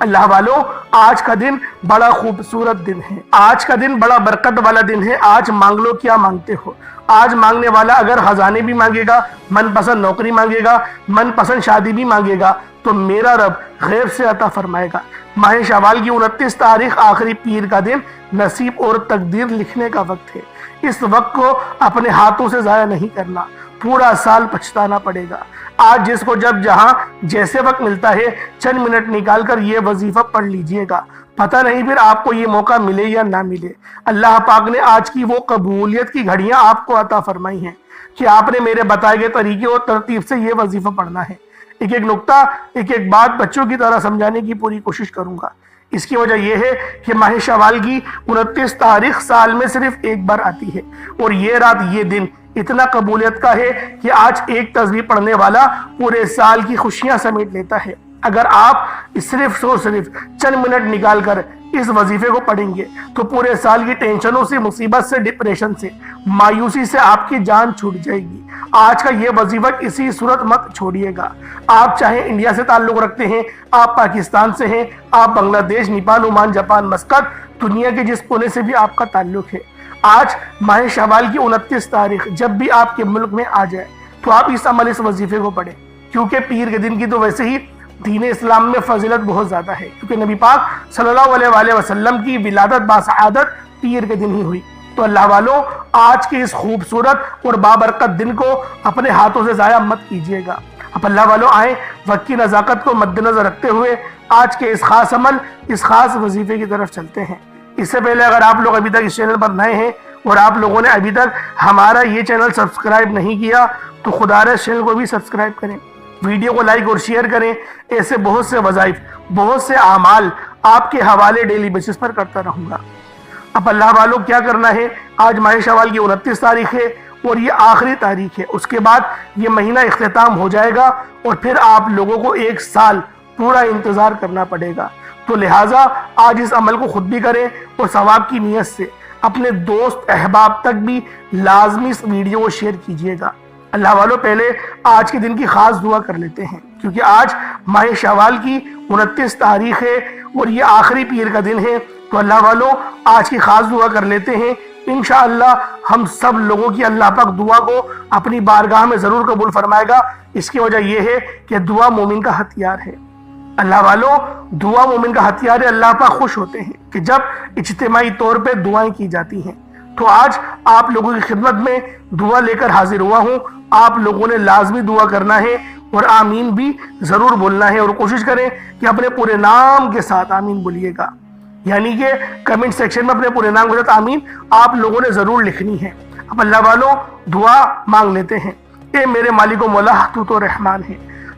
اللہ والوں، آج کا دن بڑا خوبصورت دن ہے، آج کا دن بڑا برکت والا دن ہے۔ آج مانگ لو کیا مانگتے ہو۔ آج مانگنے والا اگر خزانے بھی مانگے گا، من پسند نوکری مانگے گا، من پسند شادی بھی مانگے گا، تو میرا رب غیب سے عطا فرمائے گا۔ ماہ شوال کی 29 تاریخ آخری پیر کا دن نصیب اور تقدیر لکھنے کا وقت ہے۔ اس وقت کو اپنے ہاتھوں سے ضائع نہیں کرنا، پورا سال پچھتانا پڑے گا۔ آج جس کو جب جہاں جیسے وقت ملتا ہے چند منٹ نکال کر یہ وظیفہ پڑھ لیجئے گا، پتہ نہیں پھر آپ کو یہ موقع ملے یا نہ ملے۔ اللہ پاک نے آج کی وہ قبولیت کی گھڑیاں آپ کو عطا فرمائی ہیں کہ آپ نے میرے بتائے گئے طریقے اور ترتیب سے یہ وظیفہ پڑھنا ہے۔ ایک ایک نقطہ، ایک ایک بات بچوں کی طرح سمجھانے کی پوری کوشش کروں گا۔ اس کی وجہ یہ ہے کہ ماہ شوال کی 29 تاریخ سال میں صرف ایک بار آتی ہے، اور یہ رات، یہ دن اتنا قبولیت کا ہے کہ آج ایک تسبیح پڑھنے والا پورے سال کی خوشیاں سمیٹ لیتا ہے۔ اگر آپ صرف چند منٹ نکال کر اس وظیفے کو پڑھیں گے تو پورے سال کی ٹینشنوں سے، مصیبت سے، ڈپریشن سے، مایوسی سے آپ کی جان چھوٹ جائے گی۔ آج کا یہ وظیفہ کسی صورت مت چھوڑیے گا۔ آپ چاہے انڈیا سے تعلق رکھتے ہیں، آپ پاکستان سے ہیں، آپ بنگلہ دیش، نیپال، عمان، جاپان، مسقط، دنیا کے جس کونے سے بھی آپ کا تعلق ہے، آج ماہ شوال کی 29 تاریخ جب بھی آپ کے ملک میں آ جائے تو آپ اس وظیفے کو پڑھیں، کیونکہ پیر کے دن کی تو ویسے ہی دین اسلام میں فضیلت بہت زیادہ ہے، کیونکہ نبی پاک صلی اللہ علیہ وآلہ وسلم کی ولادت باسعادت پیر کے دن ہی ہوئی۔ تو اللہ والوں، آج کے اس خوبصورت اور بابرکت دن کو اپنے ہاتھوں سے ضائع مت کیجیے گا۔ اب اللہ والوں آئیں، وقت کی نزاکت کو مد نظر رکھتے ہوئے آج کے اس خاص عمل، اس خاص وظیفے کی طرف چلتے ہیں۔ اس سے پہلے اگر آپ لوگ ابھی تک اس چینل پر نئے ہیں اور آپ لوگوں نے ابھی تک ہمارا یہ چینل سبسکرائب نہیں کیا تو خدا رے اس چینل کو بھی سبسکرائب کریں، ویڈیو کو لائک اور شیئر کریں۔ ایسے بہت سے وظائف، بہت سے اعمال آپ کے حوالے ڈیلی بیسس پر کرتا رہوں گا۔ اب اللہ والوں کیا کرنا ہے، آج ماہ شوال کی 29 تاریخ ہے اور یہ آخری تاریخ ہے، اس کے بعد یہ مہینہ اختتام ہو جائے گا اور پھر آپ لوگوں کو ایک سال پورا انتظار کرنا پڑے گا۔ تو لہٰذا آج اس عمل کو خود بھی کریں اور ثواب کی نیت سے اپنے دوست احباب تک بھی لازمی اس ویڈیو کو شیئر کیجیے گا۔ اللہ والوں پہلے آج کے دن کی خاص دعا کر لیتے ہیں، کیونکہ آج ماہ شوال کی 29 تاریخ ہے اور یہ آخری پیر کا دن ہے۔ تو اللہ والوں آج کی خاص دعا کر لیتے ہیں، انشاءاللہ ہم سب لوگوں کی اللہ پاک دعا کو اپنی بارگاہ میں ضرور قبول فرمائے گا۔ اس کی وجہ یہ ہے کہ دعا مومن کا ہتھیار ہے۔ اللہ والوں دعا مومن کا ہتھیار ہے۔ اللہ پاک خوش ہوتے ہیں کہ جب اجتماعی طور پہ دعائیں کی جاتی ہیں۔ تو آج آپ لوگوں کی خدمت میں دعا لے کر حاضر ہوا ہوں۔ آپ لوگوں نے لازمی دعا کرنا ہے اور آمین بھی ضرور بولنا ہے، اور کوشش کریں کہ اپنے پورے نام کے ساتھ آمین بولیے گا، یعنی کہ کمنٹ سیکشن میں اپنے پورے نام کے ساتھ آمین آپ لوگوں نے ضرور لکھنی ہے۔ اب اللہ والوں دعا مانگ لیتے ہیں۔ اے میرے مالک و مولا، تو رحمان ہے،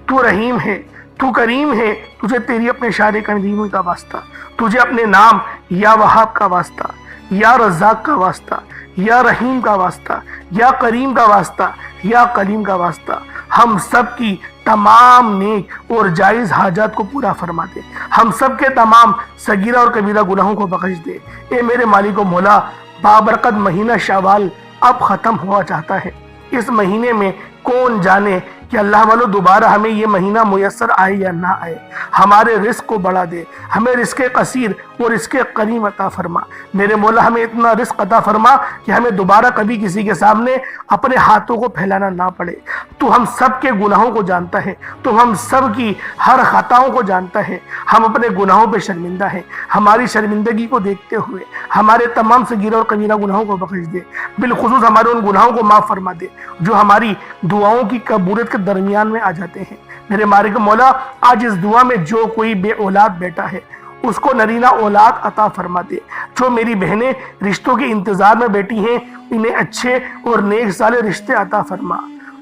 تو رحیم ہے، تو کریم ہے، تجھے تیری اپنے شان قدیمی کا واسطہ، تجھے اپنے نام یا وہاب کا واسطہ، یا رزاق کا واسطہ، یا رحیم کا واسطہ، یا کریم کا واسطہ، یا کلیم کا واسطہ، ہم سب کی تمام نیک اور جائز حاجات کو پورا فرما دے، ہم سب کے تمام صغیرہ اور کبیرہ گناہوں کو بخش دے۔ اے میرے مالک و مولا، بابرکت مہینہ شوال اب ختم ہوا چاہتا ہے۔ اس مہینے میں کون جانے کہ اللہ والوں دوبارہ ہمیں یہ مہینہ میسر آئے یا نہ آئے۔ ہمارے رزق کو بڑھا دے، ہمیں رزق قصیر اور رزق کریم عطا فرما۔ میرے مولا ہمیں اتنا رزق عطا فرما کہ ہمیں دوبارہ کبھی کسی کے سامنے اپنے ہاتھوں کو پھیلانا نہ پڑے۔ تو ہم سب کے گناہوں کو جانتا ہے، تو ہم سب کی ہر خطاؤں کو جانتا ہے۔ ہم اپنے گناہوں پہ شرمندہ ہیں، ہماری شرمندگی کو دیکھتے ہوئے ہمارے تمام صغیرہ اور کبیرہ گناہوں کو بخش دے، بالخصوص ہمارے ان گناہوں کو معاف فرما دے جو ہماری دعاؤں کی قبولیت کے درمیان میں آ جاتے ہیں۔ میرے مالک مولا، آج اس دعا میں جو کوئی بے اولاد بیٹا ہے اس کو نرینہ اولاد عطا فرما دے۔ جو میری بہنیں رشتوں کے انتظار میں بیٹھی ہیں انہیں اچھے اور نیک سالے رشتے عطا فرما۔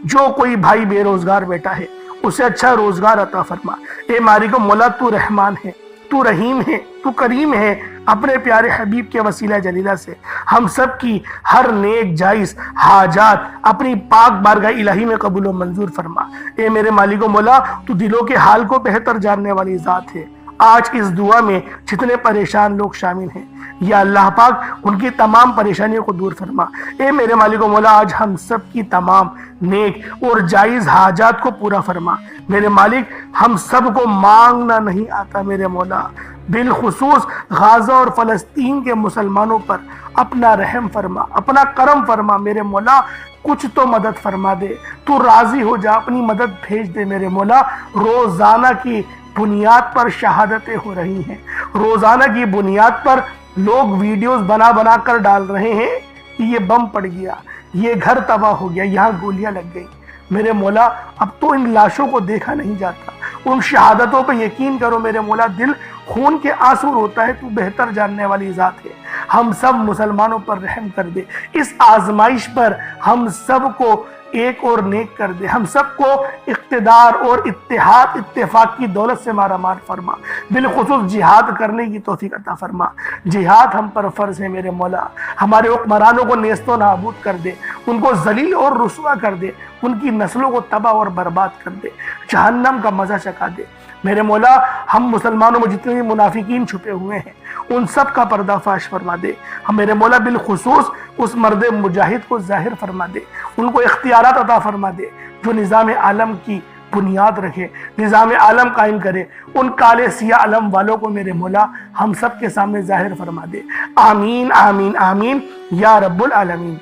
جو کوئی بھائی بے روزگار بیٹا ہے اسے اچھا روزگار عطا فرما۔ اے مالک مولا، تو رحمان ہے، تو رحیم ہے، تو کریم ہے، اپنے پیارے حبیب کے وسیلہ جلیلہ سے ہم سب کی ہر نیک جائز حاجات اپنی پاک بارگاہ الہی میں قبول و منظور فرما۔ اے میرے مالک و مولا، تو دلوں کے حال کو بہتر جاننے والی ذات ہے۔ آج اس دعا میں جتنے پریشان لوگ شامل ہیں یا اللہ پاک ان کی تمام پریشانیوں کو دور فرما۔ اے میرے مالک و مولا، آج ہم سب کی تمام نیک اور جائز حاجات کو پورا فرما۔ میرے مالک، ہم سب کو مانگنا نہیں آتا میرے مولا، بالخصوص غازہ اور فلسطین کے مسلمانوں پر اپنا رحم فرما، اپنا کرم فرما میرے مولا، کچھ تو مدد فرما دے، تو راضی ہو جا، اپنی مدد بھیج دے میرے مولا۔ روزانہ کی بنیاد پر شہادتیں ہو رہی ہیں، روزانہ کی بنیاد پر لوگ ویڈیوز بنا بنا کر ڈال رہے ہیں کہ یہ بم پڑ گیا، یہ گھر تباہ ہو گیا، یہاں گولیاں لگ گئی۔ میرے مولا، اب تو ان لاشوں کو دیکھا نہیں جاتا، ان شہادتوں پہ یقین کرو میرے مولا، دل خون کے آنسو روتا ہے، تو بہتر جاننے والی ذات ہے۔ ہم سب مسلمانوں پر رحم کر دے، اس آزمائش پر ہم سب کو ایک اور نیک کر دے، ہم سب کو اقتدار اور اتحاد اتفاق کی دولت سے مارا مار فرما، بالخصوص جہاد کرنے کی توفیق عطا فرما۔ جہاد ہم پر فرض ہے میرے مولا، ہمارے حکمرانوں کو نیست و نابود کر دے، ان کو ذلیل اور رسوا کر دے، ان کی نسلوں کو تباہ اور برباد کر دے، جہنم کا مزہ چکھا دے میرے مولا۔ ہم مسلمانوں میں جتنے بھی منافقین چھپے ہوئے ہیں ان سب کا پردہ فاش فرما دے، ہم میرے مولا بالخصوص اس مرد مجاہد کو ظاہر فرما دے، ان کو اختیارات عطا فرما دے جو نظام عالم کی بنیاد رکھے، نظام عالم قائم کرے۔ ان کالے سیاہ علم والوں کو میرے مولا ہم سب کے سامنے ظاہر فرما دے۔ آمین آمین آمین یا رب العالمین۔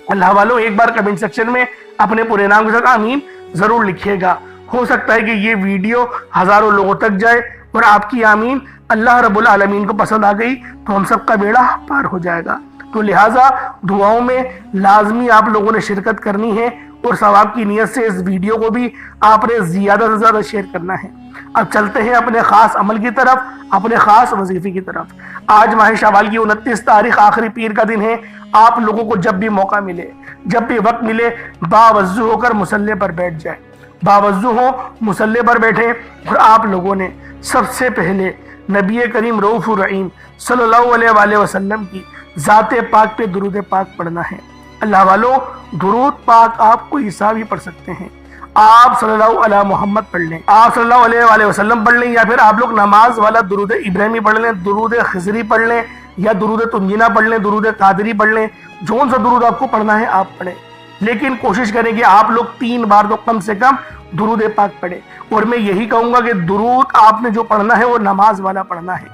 اللہ والوں، ایک بار کمنٹ سیکشن میں اپنے پورے نام کے ساتھ آمین ضرور لکھیے گا۔ ہو سکتا ہے کہ یہ ویڈیو ہزاروں لوگوں تک جائے اور آپ کی آمین اللہ رب العالمین کو پسند آ گئی تو ہم سب کا بیڑا پار ہو جائے گا۔ تو لہٰذا دعاؤں میں لازمی آپ لوگوں نے شرکت کرنی ہے اور ثواب کی نیت سے اس ویڈیو کو بھی آپ نے زیادہ سے زیادہ شیئر کرنا ہے۔ اب چلتے ہیں اپنے خاص عمل کی طرف، اپنے خاص وظیفے کی طرف۔ آج ماہ شوال کی 29 تاریخ آخری پیر کا دن ہے۔ آپ لوگوں کو جب بھی موقع ملے، جب بھی وقت ملے، باوضو ہو کر مصلی پر بیٹھ جائے، باوضو ہو مصلی پر بیٹھے اور آپ لوگوں نے سب سے پہلے نبی کریم رؤوف الرحیم صلی اللہ علیہ وآلہ وسلم کی ذات پاک پہ درود پاک پڑھنا ہے۔ اللہ والو، درود پاک آپ کوئی سا بھی پڑھ سکتے ہیں، آپ صلی اللہ علیہ محمد پڑھ لیں، آپ صلی اللہ علیہ وآلہ وسلم پڑھ لیں، یا پھر آپ لوگ نماز والا درود ابراہیمی پڑھ لیں، درود خضری پڑھ لیں، یا درود تنجینہ پڑھ لیں، درود قادری پڑھ لیں، جون سا درود آپ کو پڑھنا ہے آپ پڑھیں، لیکن کوشش کریں کہ آپ لوگ 3 بار تو کم سے کم درود پاک پڑھیں۔ اور میں یہی کہوں گا کہ درود آپ نے جو پڑھنا ہے وہ نماز والا پڑھنا ہے،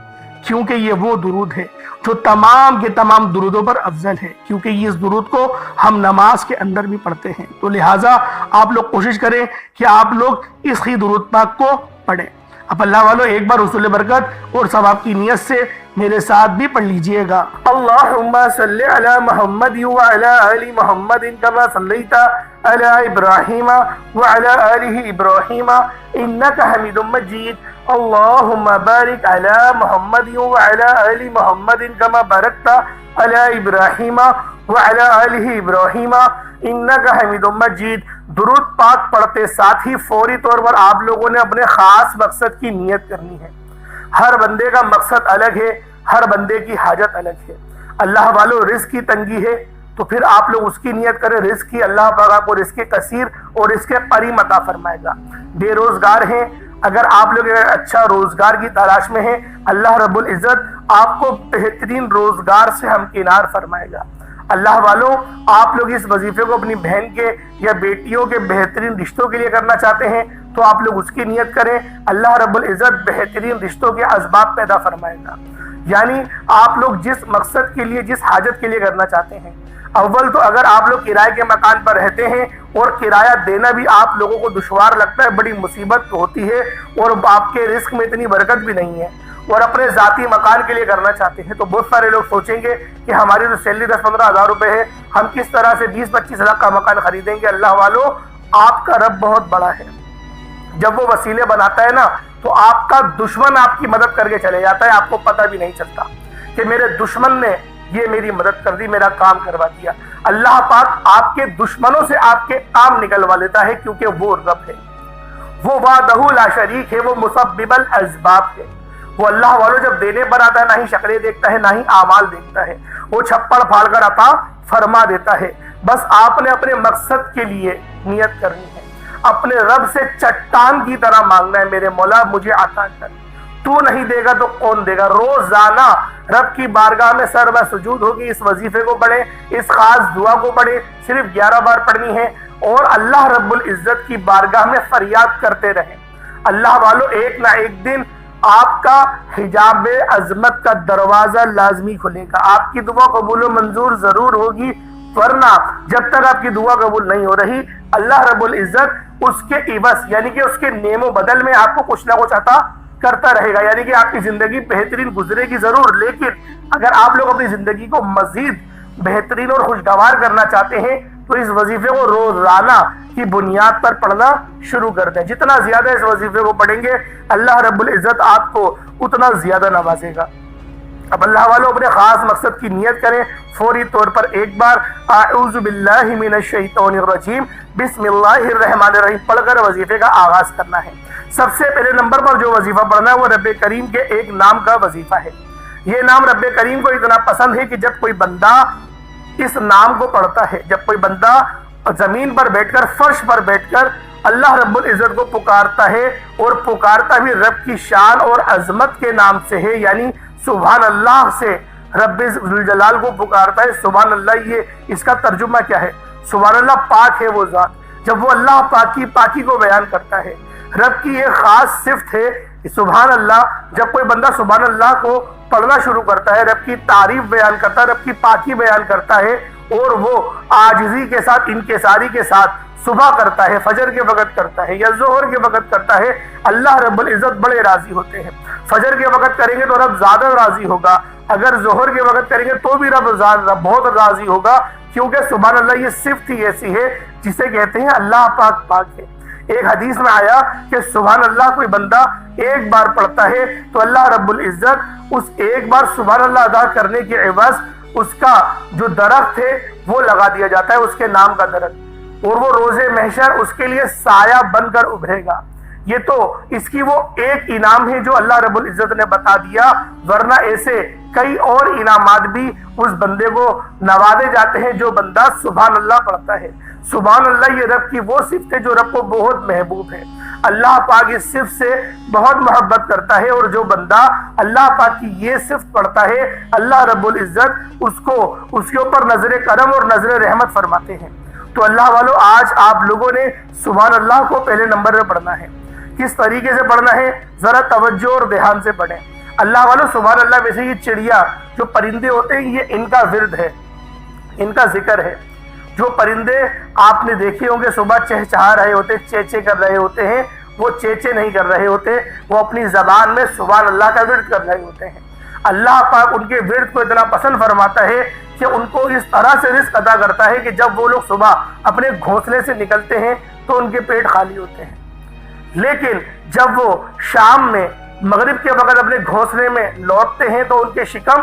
کیونکہ یہ وہ درود ہے جو تمام کے تمام درودوں پر افضل ہے، کیونکہ یہ اس درود کو ہم نماز کے اندر بھی پڑھتے ہیں۔ تو لہٰذا آپ لوگ کوشش کریں کہ آپ لوگ اس ہی درود پاک کو پڑھیں۔ اب اللہ والوں، ایک بار حصول برکت اور ثواب کی نیت سے میرے ساتھ بھی پڑھ لیجئے گا۔ اللہم صلی علی محمد وعلی آل محمد کما صلیت علی ابراہیم وعلی آل ابراہیم انکا حمید مجید۔ اللہم بارک علی محمد وعلی آل محمد کما بارکت علی ابراہیم وعلی آل ابراہیم انکا حمید مجید۔ درود پاک پڑھتے ساتھ ہی فوری طور پر آپ لوگوں نے اپنے خاص مقصد کی نیت کرنی ہے۔ ہر بندے کا مقصد الگ ہے، ہر بندے کی حاجت الگ ہے۔ اللہ والوں، رزق کی تنگی ہے تو پھر آپ لوگ اس کی نیت کریں، رزق کی اللہ پاک آپ کو رزق کثیر اور رزق قریب عطا فرمائے گا۔ بے روزگار ہیں، اگر آپ لوگ اچھا روزگار کی تلاش میں ہیں، اللہ رب العزت آپ کو بہترین روزگار سے ہمکنار فرمائے گا۔ اللہ والوں، آپ لوگ اس وظیفے کو اپنی بہن کے یا بیٹیوں کے بہترین رشتوں کے لیے کرنا چاہتے ہیں تو آپ لوگ اس کی نیت کریں، اللہ رب العزت بہترین رشتوں کے اسباب پیدا فرمائے گا۔ یعنی آپ لوگ جس مقصد کے لیے، جس حاجت کے لیے کرنا چاہتے ہیں، اول تو اگر آپ لوگ کرائے کے مکان پر رہتے ہیں اور کرایہ دینا بھی آپ لوگوں کو دشوار لگتا ہے، بڑی مصیبت ہوتی ہے اور آپ کے رزق میں اتنی برکت بھی نہیں ہے، اور اپنے ذاتی مکان کے لیے کرنا چاہتے ہیں تو بہت سارے لوگ سوچیں گے کہ ہماری تو سیلری 10-15 ہزار روپے ہے، ہم کس طرح سے 20-25 لاکھ کا مکان خریدیں گے۔ اللہ والوں، آپ کا رب بہت بڑا ہے، جب وہ وسیلے بناتا ہے نا تو آپ کا دشمن آپ کی مدد کر کے چلے جاتا ہے، آپ کو پتہ بھی نہیں چلتا کہ میرے دشمن نے یہ میری مدد کر دی، میرا کام کروا دیا۔ اللہ پاک آپ کے دشمنوں سے آپ کے کام نکلوا لیتا ہے، کیونکہ وہ رب ہے، وہ وحدہ لا شریک ہے، وہ مسبب الاسباب ہے۔ وہ اللہ والوں جب دینے پر آتا ہے، نہ ہی شکلیں دیکھتا ہے، نہ ہی اعمال دیکھتا ہے، وہ چھپڑ پھاڑ کر عطا فرما دیتا ہے۔ بس آپ نے اپنے مقصد کے لیے نیت کرنی ہے، اپنے رب سے چٹان کی طرح مانگنا ہے، میرے مولا مجھے عطا کر، تو نہیں دے گا تو کون دے گا۔ روزانہ رب کی بارگاہ میں سر سجود ہوگی، اس وظیفے کو پڑھیں، اس خاص دعا کو پڑھیں، صرف 11 بار پڑھنی ہے، اور اللہ رب العزت کی بارگاہ میں فریاد کرتے رہیں۔ اللہ والو، ایک نہ ایک دن آپ کا حجاب عظمت کا دروازہ لازمی کھلے گا، آپ کی دعا قبول و منظور ضرور ہوگی، ورنہ جب تک آپ کی دعا قبول نہیں ہو رہی اللہ رب العزت اس کے عوض یعنی کہ اس کے نعم و بدل میں آپ کو کچھ نہ کچھ عطا کرتا رہے گا، یعنی کہ آپ کی زندگی بہترین گزرے گی ضرور، لیکن اگر آپ لوگ اپنی زندگی کو مزید بہترین اور خوشگوار کرنا چاہتے ہیں تو اس وظیفے کو روزانہ کی بنیاد پر پڑھنا شروع کر دیں۔ جتنا زیادہ اس وظیفے کو پڑھیں گے اللہ رب العزت آپ کو اتنا زیادہ نوازے گا۔ اب اللہ والوں اپنے خاص مقصد کی نیت کریں، فوری طور پر ایک بار اعوذ باللہ من الشیطان الرجیم بسم اللہ الرحمن الرحیم پڑھ کر وظیفے کا آغاز کرنا ہے۔ سب سے پہلے نمبر پر جو وظیفہ پڑھنا ہے وہ رب کریم کے ایک نام کا وظیفہ ہے۔ یہ نام رب کریم کو اتنا پسند ہے کہ جب کوئی بندہ اس نام کو پڑھتا ہے، جب کوئی بندہ زمین پر بیٹھ کر فرش پر بیٹھ کر اللہ رب العزت کو پکارتا ہے، اور پکارتا بھی رب کی شان اور عظمت کے نام سے ہے، یعنی سبحان اللہ سے رب ذوالجلال کو پکارتا ہے۔ سبحان اللہ، یہ اس کا ترجمہ کیا ہے؟ سبحان اللہ، پاک ہے وہ ذات۔ جب وہ اللہ پاکی کو بیان کرتا ہے، رب کی ایک خاص صفت ہے سبحان اللہ۔ جب کوئی بندہ سبحان اللہ کو پڑھنا شروع کرتا ہے، رب کی تعریف بیان کرتا ہے، رب کی پاکی بیان کرتا ہے، اور وہ عاجزی کے ساتھ انکساری کے ساتھ صبح کرتا ہے، فجر کے وقت کرتا ہے یا ظہر کے وقت کرتا ہے، اللہ رب العزت بڑے راضی ہوتے ہیں۔ فجر کے وقت کریں گے تو رب زیادہ راضی ہوگا، اگر ظہر کے وقت کریں گے تو بھی رب بہت راضی ہوگا، کیونکہ سبحان اللہ یہ صفت ہی ایسی ہے جسے کہتے ہیں اللہ پاک ہے۔ ایک حدیث میں آیا کہ سبحان اللہ کوئی بندہ ایک بار پڑھتا ہے تو اللہ رب العزت اس ایک بار سبحان اللہ ادا کرنے کے عوض اس کا جو درخت ہے وہ لگا دیا جاتا ہے، اس کے نام کا درخت، اور وہ روز محشر اس کے لیے سایہ بن کر ابھرے گا۔ یہ تو اس کی وہ ایک انعام ہے جو اللہ رب العزت نے بتا دیا، ورنہ ایسے کئی اور انعامات بھی اس بندے کو نوازے جاتے ہیں جو بندہ سبحان اللہ پڑھتا ہے۔ سبحان اللہ یہ رب کی وہ صفت ہے جو رب کو بہت محبوب ہے۔ اللہ پاک اس صفت سے بہت محبت کرتا ہے، اور جو بندہ اللہ پاک کی یہ صفت پڑھتا ہے اللہ رب العزت اس کے اوپر نظر کرم اور نظر رحمت فرماتے ہیں۔ تو اللہ والو، آج آپ لوگوں نے سبحان اللہ کو پہلے نمبر پہ پڑھنا ہے۔ کس طریقے سے پڑھنا ہے ذرا توجہ اور دھیان سے پڑھیں۔ اللہ والو، سبحان اللہ میں سے یہ چڑیا جو پرندے ہوتے ہیں یہ ان کا ورد ہے، ان کا ذکر ہے۔ جو پرندے آپ نے دیکھے ہوں گے صبح چہچہا رہے ہوتے، چیچے کر رہے ہوتے ہیں، وہ چیچے نہیں کر رہے ہوتے، وہ اپنی زبان میں سبحان اللہ کا ورد کر رہے ہوتے ہیں۔ اللہ پاک ان کے ورد کو اتنا پسند فرماتا ہے کہ ان کو اس طرح سے رزق عطا کرتا ہے کہ جب وہ لوگ صبح اپنے گھونسلے سے نکلتے ہیں تو ان کے پیٹ خالی ہوتے ہیں، لیکن جب وہ شام میں مغرب کے وقت اپنے گھونسلے میں لوٹتے ہیں تو ان کے شکم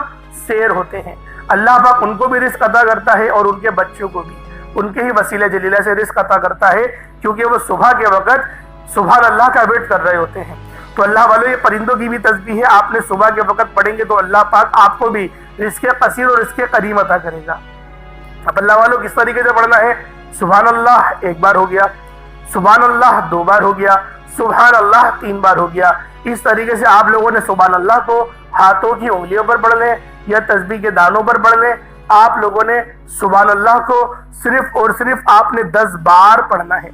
سیر ہوتے ہیں۔ اللہ پاک ان کو بھی رزق عطا کرتا ہے اور ان کے بچوں کو بھی، ان کے ہی وسیلہ جلیلہ سے رزق عطا کرتا ہے، کیونکہ وہ صبح کے وقت سبحان اللہ کا ورد کر رہے ہوتے ہیں۔ تو اللہ والوں، یہ پرندوں کی بھی تسبیح ہے، آپ نے صبح کے وقت پڑھیں گے تو اللہ پاک آپ کو بھی رزق قصیر اور رزق کریم عطا کرے گا۔ اب اللہ والوں کس طریقے سے پڑھنا ہے؟ سبحان اللہ ایک بار ہو گیا، سبحان اللہ 2 بار ہو گیا، سبحان اللہ 3 بار ہو گیا۔ اس طریقے سے آپ لوگوں نے سبحان اللہ کو ہاتھوں کی انگلیوں پر پڑھ لیں یا تسبیح کے دانوں پر پڑھ لیں۔ آپ لوگوں نے سبحان اللہ کو صرف اور صرف آپ نے 10 بار پڑھنا ہے،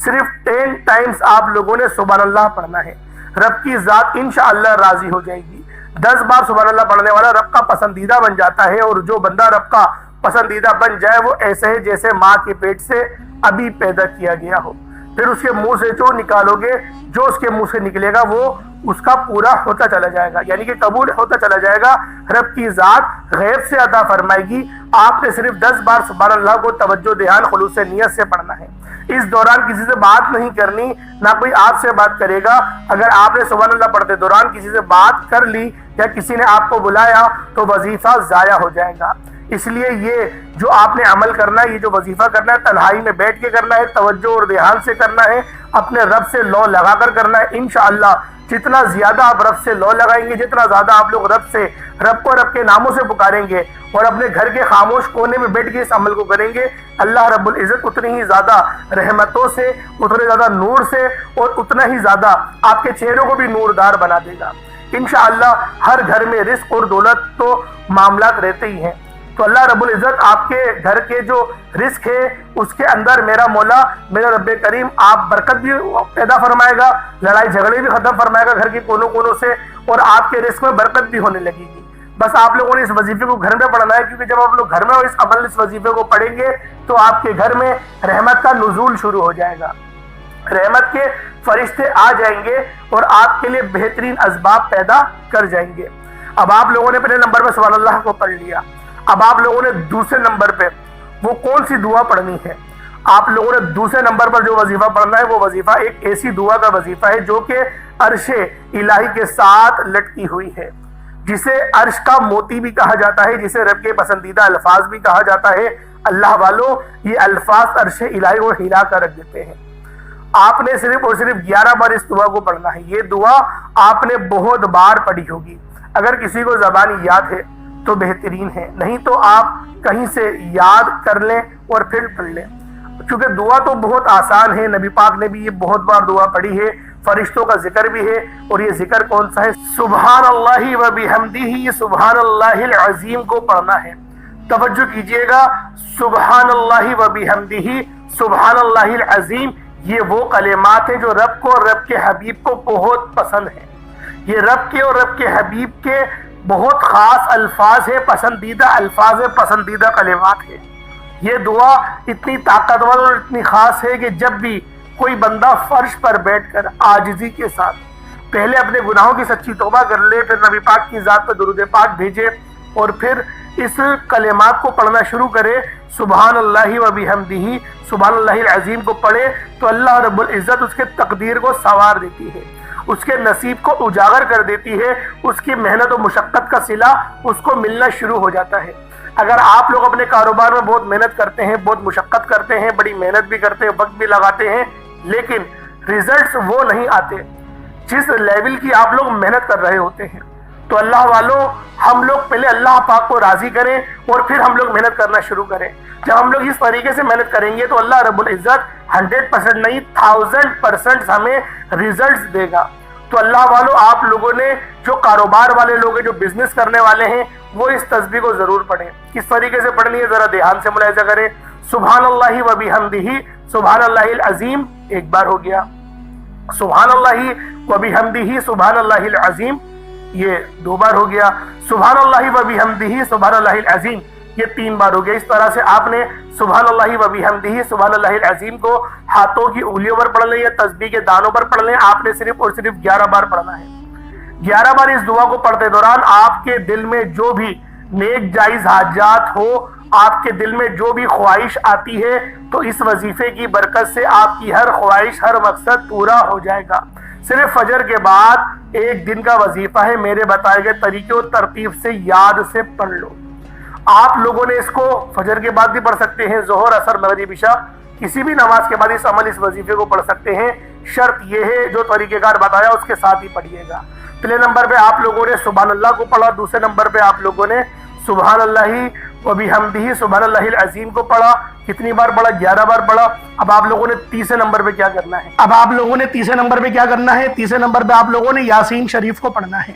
صرف 10 ٹائمز آپ لوگوں نے سبحان اللہ پڑھنا ہے۔ رب کی ذات انشاءاللہ راضی ہو جائے گی۔ 10 بار سبحان اللہ پڑھنے والا رب کا پسندیدہ بن جاتا ہے، اور جو بندہ رب کا پسندیدہ بن جائے وہ ایسے ہے جیسے ماں کے پیٹ سے ابھی پیدا کیا گیا ہو۔ پھر اس کے منہ سے جو نکالو گے، جو اس کے منہ سے نکلے گا وہ اس کا پورا ہوتا چلا جائے گا، یعنی کہ قبول ہوتا چلا جائے گا۔ رب کی ذات غیب سے عطا فرمائے گی۔ آپ نے صرف 10 بار سبحان اللہ کو توجہ دھیان خلوص نیت سے پڑھنا ہے۔ اس دوران کسی سے بات نہیں کرنی، نہ کوئی آپ سے بات کرے گا۔ اگر آپ نے سبحان اللہ پڑھتے دوران کسی سے بات کر لی یا کسی نے آپ کو بلایا تو وظیفہ ضائع ہو جائے گا۔ اس لیے یہ جو آپ نے عمل کرنا ہے، یہ جو وظیفہ کرنا ہے، تنہائی میں بیٹھ کے کرنا ہے، توجہ اور دھیان سے کرنا ہے، اپنے رب سے لو لگا کر کرنا ہے۔ انشاءاللہ جتنا زیادہ آپ رب سے لو لگائیں گے، جتنا زیادہ آپ لوگ رب کو رب کے ناموں سے پکاریں گے اور اپنے گھر کے خاموش کونے میں بیٹھ کے اس عمل کو کریں گے، اللہ رب العزت اتنی ہی زیادہ رحمتوں سے، اتنے زیادہ نور سے اور اتنا ہی زیادہ آپ کے چہروں کو بھی نوردار بنا دے گا۔ انشاءاللہ ہر گھر میں رزق اور دولت تو معاملات رہتے ہی ہیں۔ تو اللہ رب العزت آپ کے گھر کے جو رزق ہے اس کے اندر میرا مولا میرا رب کریم آپ برکت بھی پیدا فرمائے گا، لڑائی جھگڑے بھی ختم فرمائے گا گھر کے کونوں کونوں سے، اور آپ کے رزق میں برکت بھی ہونے لگے گی۔ بس آپ لوگوں نے اس وظیفے کو گھر میں پڑھنا ہے، کیونکہ جب آپ لوگ گھر میں اس وظیفے کو پڑھیں گے تو آپ کے گھر میں رحمت کا نزول شروع ہو جائے گا، رحمت کے فرشتے آ جائیں گے اور آپ کے لیے بہترین اسباب پیدا کر جائیں گے۔ اب آپ لوگوں نے پہلے نمبر پہ سبحان اللہ کو پڑھ لیا، اب آپ لوگوں نے دوسرے نمبر پہ وہ کون سی دعا پڑھنی ہے؟ آپ لوگوں نے دوسرے نمبر پر جو وظیفہ پڑھنا ہے وہ وظیفہ ایک ایسی دعا کا وظیفہ ہے جو کہ عرش الہی کے ساتھ لٹکی ہوئی ہے، جسے عرش کا موتی بھی کہا جاتا ہے، جسے رب کے پسندیدہ الفاظ بھی کہا جاتا ہے۔ اللہ والوں، یہ الفاظ عرش الہی کو ہلا کر رکھ دیتے ہیں۔ آپ نے صرف اور صرف 11 بار اس دعا کو پڑھنا ہے۔ یہ دعا آپ نے بہت بار پڑھی ہوگی، اگر کسی کو زبانی یاد ہے تو بہترین ہے، نہیں تو آپ کہیں سے یاد کر لیں اور پھر پڑھ لیں، کیونکہ دعا تو بہت آسان ہے۔ نبی پاک نے بھی یہ بہت بار دعا پڑھی ہے، فرشتوں کا ذکر بھی ہے، اور یہ ذکر کون سا ہے؟ سبحان اللہ و بحمدہ، یہ سبحان اللہ العظیم کو پڑھنا ہے۔ توجہ کیجئے گا، سبحان اللہ و بحمدہ، سبحان اللہ العظیم، یہ وہ کلمات ہیں جو رب کو اور رب کے حبیب کو بہت پسند ہیں۔ یہ رب کے اور رب کے حبیب کے بہت خاص الفاظ ہیں، پسندیدہ الفاظ ہیں، پسندیدہ کلمات ہیں۔ یہ دعا اتنی طاقتور اور اتنی خاص ہے کہ جب بھی کوئی بندہ فرش پر بیٹھ کر عاجزی کے ساتھ پہلے اپنے گناہوں کی سچی توبہ کر لے، پھر نبی پاک کی ذات پہ درود پاک بھیجے اور پھر اس کلمات کو پڑھنا شروع کرے، سبحان اللہ و بحمدہ، سبحان اللہ العظیم کو پڑھے، تو اللہ رب العزت اس کے تقدیر کو سنوار دیتی ہے، اس کے نصیب کو اجاگر کر دیتی ہے، اس کی محنت و مشقت کا صلہ اس کو ملنا شروع ہو جاتا ہے۔ اگر آپ لوگ اپنے کاروبار میں بہت محنت کرتے ہیں، بہت مشقت کرتے ہیں، بڑی محنت بھی کرتے ہیں، وقت بھی لگاتے ہیں، لیکن ریزلٹس وہ نہیں آتے جس لیول کی آپ لوگ محنت کر رہے ہوتے ہیں، تو اللہ والوں، ہم لوگ پہلے اللہ پاک کو راضی کریں اور پھر ہم لوگ محنت کرنا شروع کریں۔ جب ہم لوگ اس طریقے سے محنت کریں گے تو اللہ رب العزت 100% نہیں 1000% ہمیں ریزلٹس دے گا۔ تو اللہ والوں، آپ لوگوں نے جو کاروبار والے لوگ ہیں، جو بزنس کرنے والے ہیں، وہ اس تسبیح کو ضرور پڑھیں۔ کس طریقے سے پڑھنی ہے ذرا دھیان سے ملاحظہ کریں۔ سبحان اللہ و بحمدہ، سبحان اللہ العظیم ایک بار ہو گیا، سبحان اللہ و بحمدہ، سبحان اللہ العظیم یہ 2 بار ہو گیا، سبحان اللہ و بحمدہ، سبحان اللہ العظیم یہ 3 بار ہو گیا۔ اس طرح سے آپ نے سبحان اللہ و بحمدہ، سبحان اللہ العظیم کو ہاتھوں کی انگلیوں پر پڑھ لیں یا تسبیح کے دانوں پر پڑھ لیں۔ آپ نے صرف اور صرف 11 بار پڑھنا ہے۔ 11 بار اس دعا کو پڑھتے دوران آپ کے دل میں جو بھی نیک جائز حاجات ہو، آپ کے دل میں جو بھی خواہش آتی ہے، تو اس وظیفے کی برکت سے آپ کی ہر خواہش، ہر مقصد پورا ہو جائے گا۔ صرف فجر کے بعد 1 دن کا وظیفہ ہے، میرے بتائے گئے طریقے و ترتیب سے یاد سے پڑھ لو۔ آپ لوگوں نے اس کو فجر کے بعد بھی پڑھ سکتے ہیں، ظہر، عصر، مغرب، عشاء، کسی بھی نماز کے بعد اس وظیفے کو پڑھ سکتے ہیں۔ شرط یہ ہے جو طریقہ کار بتایا اس کے ساتھ ہی پڑھیے گا۔ پہلے نمبر پہ آپ لوگوں نے سبحان اللہ کو پڑھا، دوسرے نمبر پہ آپ لوگوں نے سبحان اللہ و بحمدہ، سبحان اللہ العظیم کو پڑھا۔ کتنی بار پڑھا؟ 11 بار پڑھا۔ اب آپ لوگوں نے تیسرے نمبر پہ کیا کرنا ہے؟ تیسرے نمبر پہ آپ لوگوں نے یاسین شریف کو پڑھنا ہے۔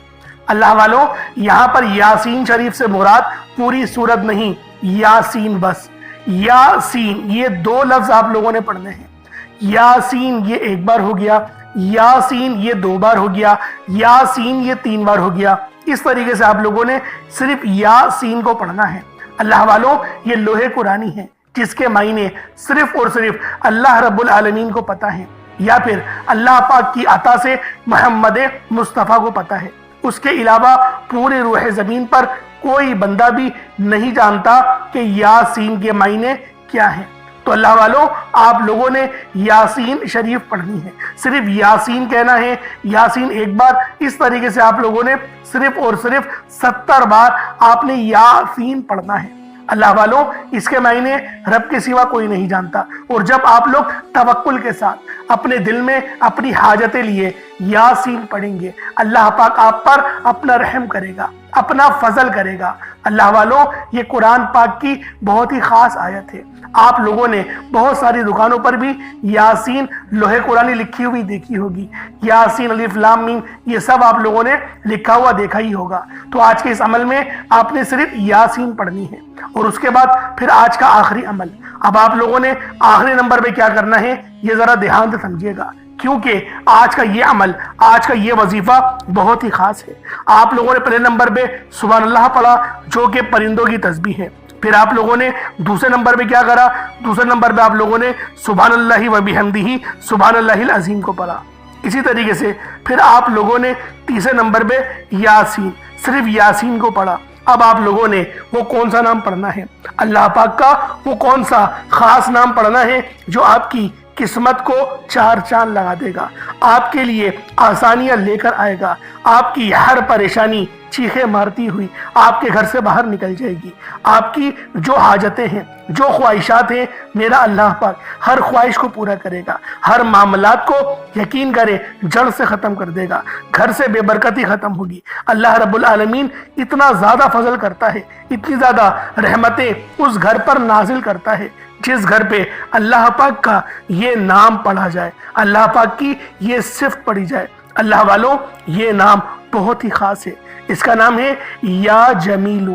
اللہ والوں، یہاں پر یاسین شریف سے مراد پوری سورت نہیں، یاسین بس۔ یاسین یہ 2 لفظ آپ لوگوں نے پڑھنے ہیں۔ یاسین یہ 1 بار ہو گیا، یاسین یہ 2 بار ہو گیا، یاسین یہ 3 بار ہو گیا۔ اس طریقے سے آپ لوگوں نے صرف یاسین کو پڑھنا ہے۔ اللہ والوں، یہ لوح قرآنی ہے جس کے معنی صرف اور صرف اللہ رب العالمین کو پتہ ہے، یا پھر اللہ پاک کی عطا سے محمد مصطفیٰ کو پتہ ہے۔ اس کے علاوہ پورے روح زمین پر کوئی بندہ بھی نہیں جانتا کہ یاسین کے معنی کیا ہیں۔ تو اللہ والوں، آپ لوگوں نے یاسین شریف پڑھنی ہے، صرف یاسین کہنا ہے، یاسین 1 بار۔ اس طریقے سے آپ لوگوں نے صرف اور صرف 70 بار آپ نے یاسین پڑھنا ہے۔ اللہ والوں، اس کے معنی رب کے سوا کوئی نہیں جانتا، اور جب آپ لوگ توکل کے ساتھ اپنے دل میں اپنی حاجتیں لیے یاسین پڑھیں گے، اللہ پاک آپ پر اپنا رحم کرے گا، اپنا فضل کرے گا۔ اللہ والوں، یہ قرآن پاک کی بہت ہی خاص آیت ہے۔ آپ لوگوں نے بہت ساری دکانوں پر بھی یاسین لوہے قرآنی لکھی ہوئی دیکھی ہوگی، یاسین الف لام میم، یہ سب آپ لوگوں نے لکھا ہوا دیکھا ہی ہوگا۔ تو آج کے اس عمل میں آپ نے صرف یاسین پڑھنی ہے، اور اس کے بعد پھر آج کا آخری عمل۔ اب آپ لوگوں نے آخری نمبر پہ کیا کرنا ہے یہ ذرا دھیان سے سمجھیے گا، کیونکہ آج کا یہ عمل، آج کا یہ وظیفہ بہت ہی خاص ہے۔ آپ لوگوں نے پہلے نمبر پہ سبحان اللہ پڑھا، جو کہ پرندوں کی تسبیح ہے۔ پھر آپ لوگوں نے دوسرے نمبر پہ کیا کرا؟ دوسرے نمبر پہ آپ لوگوں نے سبحان اللہ و بحمدہ سبحان اللہ العظیم کو پڑھا۔ اسی طریقے سے پھر آپ لوگوں نے تیسرے نمبر پہ یاسین، صرف یاسین کو پڑھا۔ اب آپ لوگوں نے وہ کون سا نام پڑھنا ہے؟ اللہ پاک کا وہ کون سا خاص نام پڑھنا ہے جو آپ کی قسمت کو چار چاند لگا دے گا، آپ کے لیے آسانیاں لے کر آئے گا، آپ کی ہر پریشانی چیخیں مارتی ہوئی آپ کے گھر سے باہر نکل جائے گی۔ آپ کی جو حاجتیں ہیں، جو خواہشات ہیں، میرا اللہ پاک ہر خواہش کو پورا کرے گا، ہر معاملات کو یقین کرے جڑ سے ختم کر دے گا، گھر سے بے برکتی ختم ہوگی۔ اللہ رب العالمین اتنا زیادہ فضل کرتا ہے، اتنی زیادہ رحمتیں اس گھر پر نازل کرتا ہے جس گھر پہ اللہ پاک کا یہ نام پڑھا جائے، اللہ پاک کی یہ صفت پڑھی جائے۔ اللہ والوں، یہ نام بہت ہی خاص ہے، اس کا نام ہے یا جمیلو۔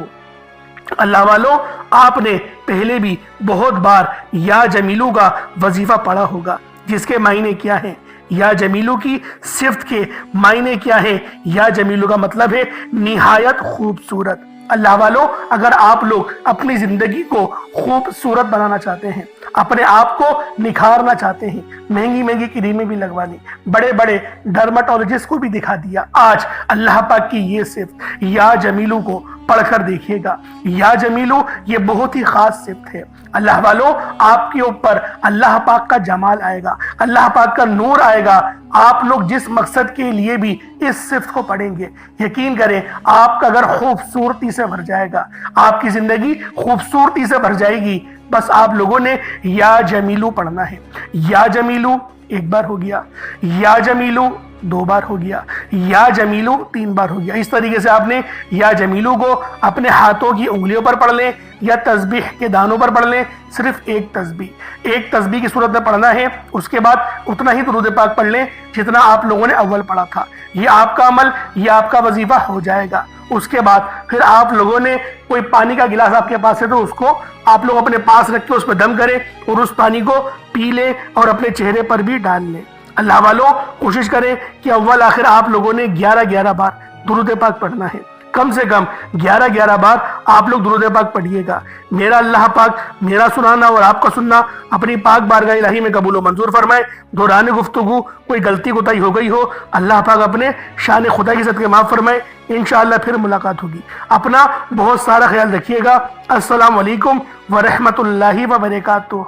اللہ والوں، آپ نے پہلے بھی بہت بار یا جمیلو کا وظیفہ پڑھا ہوگا، جس کے معنی کیا ہیں؟ یا جمیلو کی صفت کے معنی کیا ہے؟ یا جمیلو کا مطلب ہے نہایت خوبصورت۔ اللہ والوں، اگر آپ لوگ اپنی زندگی کو خوبصورت بنانا چاہتے ہیں، اپنے آپ کو نکھارنا چاہتے ہیں، مہنگی مہنگی کریمیں بھی لگوا لی، بڑے بڑے ڈرماٹولوجسٹ کو بھی دکھا دیا، آج اللہ پاک کی یہ صفت یا جمیلو کو پڑھ کر دیکھیے گا۔ یا جمیلو یہ بہت ہی خاص صفت ہے۔ اللہ والوں، آپ کے اوپر اللہ پاک کا جمال آئے گا، اللہ پاک کا نور آئے گا۔ آپ لوگ جس مقصد کے لیے بھی اس صفت کو پڑھیں گے، یقین کریں آپ کا گھر خوبصورتی سے بھر جائے گا، آپ کی زندگی خوبصورتی سے بھر جائے گی۔ بس آپ لوگوں نے یا جمیلو پڑھنا ہے۔ یا جمیلو ایک بار ہو گیا، یا جمیلو دو بار ہو گیا، یا جمیلو تین بار ہو گیا۔ اس طریقے سے آپ نے یا جمیلو کو اپنے ہاتھوں کی انگلیوں پر پڑھ لیں یا تسبیح کے دانوں پر پڑھ لیں، صرف ایک تسبیح کی صورت میں پڑھنا ہے۔ اس کے بعد اتنا ہی درود پاک پڑھ لیں جتنا آپ لوگوں نے اول پڑھا تھا۔ یہ آپ کا عمل، یہ آپ کا وظیفہ ہو جائے گا۔ اس کے بعد پھر آپ لوگوں نے کوئی پانی کا گلاس آپ کے پاس ہے تو اس کو آپ لوگ اپنے پاس رکھ کے اس پہ دم کریں اور اس پانی کو پی لیں اور اپنے چہرے پر بھی ڈال لیں۔ اللہ والوں، کوشش کریں کہ اول آخر آپ لوگوں نے 11 بار درود پاک پڑھنا ہے، کم سے کم 11 بار آپ لوگ درود پاک پڑھیے گا۔ میرا اللہ پاک میرا سنانا اور آپ کا سننا اپنی پاک بارگاہ الہی میں قبول و منظور فرمائے۔ دوران گفتگو کوئی غلطی کوتاہی ہو گئی ہو، اللہ پاک اپنے شان خدا کی صدقے معاف فرمائے۔ انشاءاللہ پھر ملاقات ہوگی۔ اپنا بہت سارا خیال رکھیے گا۔ السلام علیکم ورحمۃ اللہ وبرکاتہ۔